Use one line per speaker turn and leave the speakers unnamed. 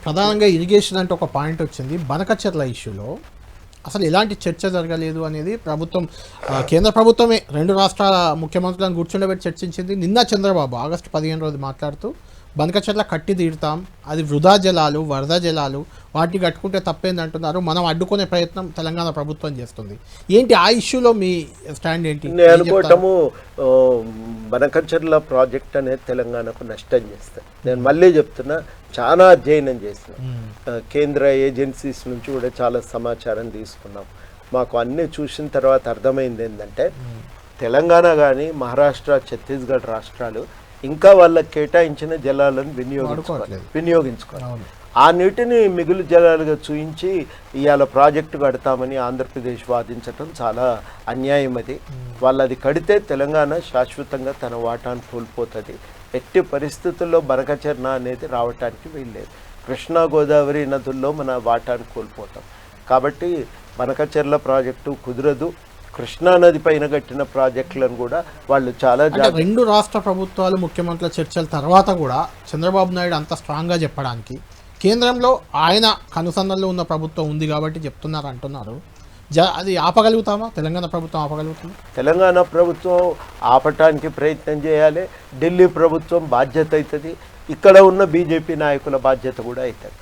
ప్రధానంగా ఇరిగేషన్ అంటే ఒక పాయింట్ వచ్చింది. బనకచెర్ల ఇష్యూలో అసలు ఎలాంటి చర్చ జరగలేదు అనేది ప్రభుత్వం, కేంద్ర ప్రభుత్వమే 2 రాష్ట్రాల ముఖ్యమంత్రులను కూర్చుండబెట్టి చర్చించింది. నిన్న చంద్రబాబు ఆగస్టు 15 రోజు మాట్లాడుతూ బనకచెర్ల కట్టి తీరుతాం, అది వృధా జలాలు, వరద జలాలు, వాటిని కట్టుకుంటే తప్పేందంటున్నారు. మనం అడ్డుకునే ప్రయత్నం తెలంగాణ ప్రభుత్వం చేస్తుంది. ఏంటి ఆ ఇష్యూలో మీ స్టాండ్ ఏంటి?
నేను అనుకోవటము బనకచెర్ల ప్రాజెక్ట్ అనేది తెలంగాణకు నష్టం చేస్తాయి. నేను మళ్ళీ చెప్తున్నా, చాలా అధ్యయనం చేసిన కేంద్ర ఏజెన్సీస్ నుంచి కూడా చాలా సమాచారం తీసుకున్నాం. మాకు అన్నీ చూసిన తర్వాత అర్థమైంది ఏంటంటే తెలంగాణ కానీ మహారాష్ట్ర, ఛత్తీస్గఢ్ రాష్ట్రాలు ఇంకా వాళ్ళకి కేటాయించిన జలాలను వినియోగించుకోవాలి. ఆ నీటిని మిగులు జలాలుగా చూయించి ఇవాళ ప్రాజెక్టు కడతామని ఆంధ్రప్రదేశ్ వాదించటం చాలా అన్యాయం. అది వాళ్ళది కడితే తెలంగాణ శాశ్వతంగా తన వాటాను కోల్పోతుంది. ఎట్టి పరిస్థితుల్లో బనకచెర్ల అనేది రావటానికి వీల్లేదు. కృష్ణా గోదావరి నదుల్లో మన వాటాను కోల్పోతాం. కాబట్టి బనకచెర్ల ప్రాజెక్టు కుదరదు. కృష్ణా నది పైన కట్టిన ప్రాజెక్టులను కూడా వాళ్ళు చాలా
2 రాష్ట్ర ప్రభుత్వాలు ముఖ్యమంత్రుల చర్చల తర్వాత కూడా చంద్రబాబు నాయుడు అంత స్ట్రాంగ్గా చెప్పడానికి కేంద్రంలో ఆయన కనుసన్నల్లో ఉన్న ప్రభుత్వం ఉంది కాబట్టి చెప్తున్నారు అంటున్నారు. అది ఆపగలుగుతామా? తెలంగాణ ప్రభుత్వం ఆపగలుగుతుందా?
తెలంగాణ ప్రభుత్వం ఆపటానికి ప్రయత్నం చేయాలి. ఢిల్లీ ప్రభుత్వం బాధ్యత అవుతుంది. ఇక్కడ ఉన్న బీజేపీ నాయకుల బాధ్యత కూడా అవుతుంది.